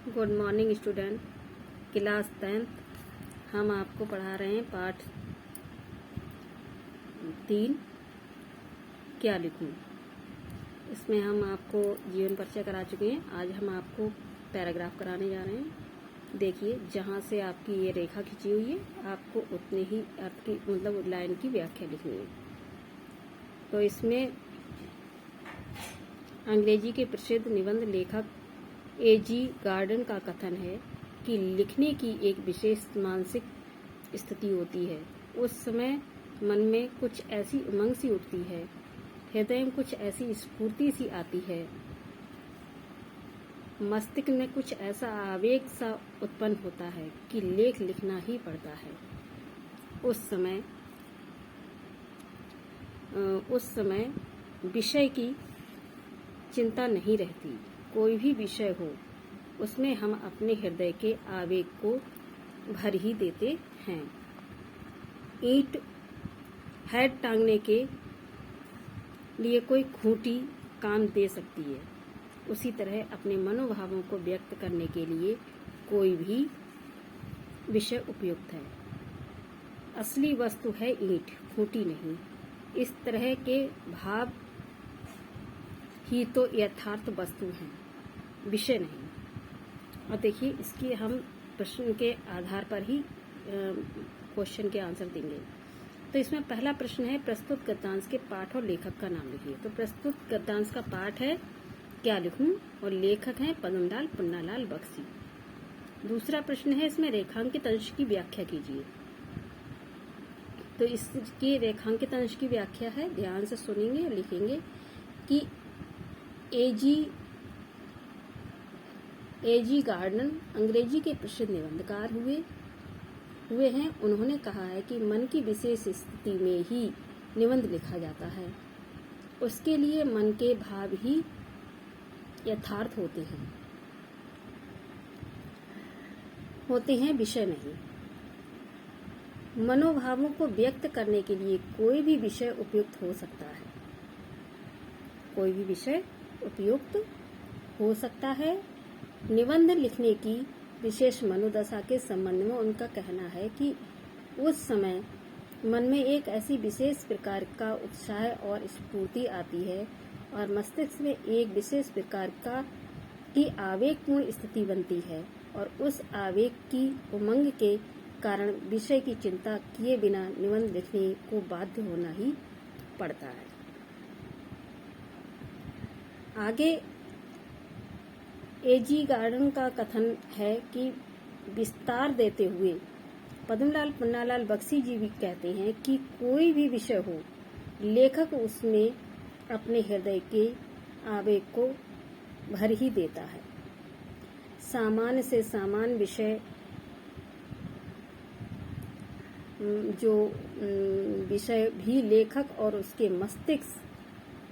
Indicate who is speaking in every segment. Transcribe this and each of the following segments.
Speaker 1: Good morning student, class 10th। हम आपको पढ़ा रहे हैं पाठ 3 क्या लिखूं। इसमें हम आपको जीवन परिचय करा चुके हैं। आज हम आपको पैराग्राफ कराने जा रहे हैं। देखिए, जहाँ से आपकी ये रेखा खींची हुई है, आपको उतने ही अर्थ की मतलब लाइन की व्याख्या लिखनी है। तो इसमें अंग्रेजी के प्रसिद्ध निबंध लेखक A.G. गार्डन का कथन है कि लिखने की एक विशेष मानसिक स्थिति होती है। उस समय मन में कुछ ऐसी उमंग सी उठती है, हृदय में कुछ ऐसी स्फूर्ति सी आती है, मस्तिष्क में कुछ ऐसा आवेग सा उत्पन्न होता है कि लेख लिखना ही पड़ता है। उस समय विषय की चिंता नहीं रहती। कोई भी विषय हो, उसमें हम अपने हृदय के आवेग को भर ही देते हैं। ईंट हेड टांगने के लिए कोई खूंटी काम दे सकती है। उसी तरह अपने मनोभावों को व्यक्त करने के लिए कोई भी विषय उपयुक्त है। असली वस्तु है ईंट, खूंटी नहीं। इस तरह के भाव ही तो यथार्थ वस्तु हैं, विषय नहीं। और देखिए, इसकी हम प्रश्न के आधार पर ही क्वेश्चन के आंसर देंगे। तो इसमें पहला प्रश्न है, प्रस्तुत गद्यांश के पाठ और लेखक का नाम लिखिए। तो प्रस्तुत गद्यांश का पाठ है क्या लिखूं और लेखक हैं पद्मलाल पुन्नालाल बख्शी। दूसरा प्रश्न है, इसमें रेखांकित अंश की व्याख्या कीजिए। तो इसकी रेखांकित अंश की व्याख्या है, ध्यान से सुनेंगे और लिखेंगे कि A.G. गार्डन अंग्रेजी के प्रसिद्ध निबंधकार हुए हैं। उन्होंने कहा है कि मन की विशेष स्थिति में ही निबंध लिखा जाता है। उसके लिए मन के भाव ही यथार्थ होते हैं, विषय नहीं। मनोभावों को व्यक्त करने के लिए कोई भी विषय उपयुक्त हो सकता है। कोई भी विषय उपयुक्त हो सकता है। निबंध लिखने की विशेष मनोदशा के संबंध में उनका कहना है कि उस समय मन में एक ऐसी विशेष प्रकार का उत्साह और स्फूर्ति आती है और मस्तिष्क में एक विशेष प्रकार की आवेगपूर्ण स्थिति बनती है और उस आवेग की उमंग के कारण विषय की चिंता किए बिना निबंध लिखने को बाध्य होना ही पड़ता है। आगे A.G. गार्डन का कथन है कि विस्तार देते हुए पद्मलाल पुन्नालाल बख्शी जी भी कहते हैं कि कोई भी विषय हो, लेखक उसमें अपने हृदय के आवेग को भर ही देता है। सामान्य से सामान्य विषय भी लेखक और उसके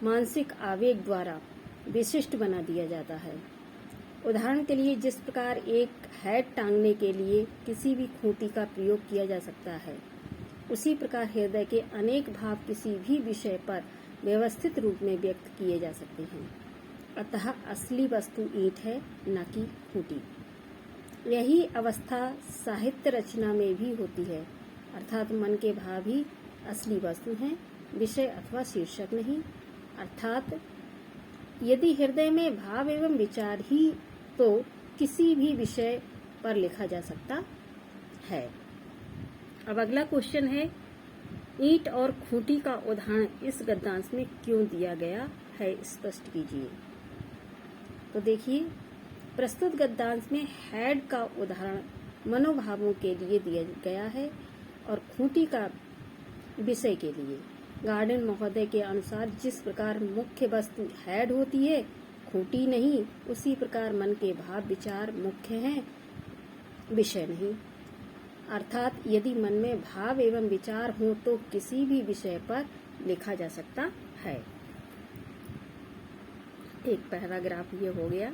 Speaker 1: मानसिक आवेग द्वारा विशिष्ट बना दिया जाता है। उदाहरण के लिए, जिस प्रकार एक हेड टांगने के लिए किसी भी खूंटी का प्रयोग किया जा सकता है, उसी प्रकार हृदय के अनेक भाव किसी भी विषय पर व्यवस्थित रूप में व्यक्त किए जा सकते हैं। अतः असली वस्तु ईंट है, न कि खूंटी। यही अवस्था साहित्य रचना में भी होती है, अर्थात मन के भाव ही असली वस्तु हैं, विषय अथवा शीर्षक नहीं। अर्थात यदि हृदय में भाव एवं विचार ही तो किसी भी विषय पर लिखा जा सकता है। अब अगला क्वेश्चन है, ईंट और खूंटी का उदाहरण इस गद्यांश में क्यों दिया गया है, स्पष्ट कीजिए। तो देखिए, प्रस्तुत गद्यांश में हेड का उदाहरण मनोभावों के लिए दिया गया है और खूंटी का विषय के लिए। गार्डन महोदय के अनुसार जिस प्रकार मुख्य वस्तु हेड होती है, खूंटी नहीं, उसी प्रकार मन के भाव विचार मुख्य हैं, विषय नहीं। अर्थात यदि मन में भाव एवं विचार हो तो किसी भी विषय पर लिखा जा सकता है। एक पैराग्राफ ये हो गया।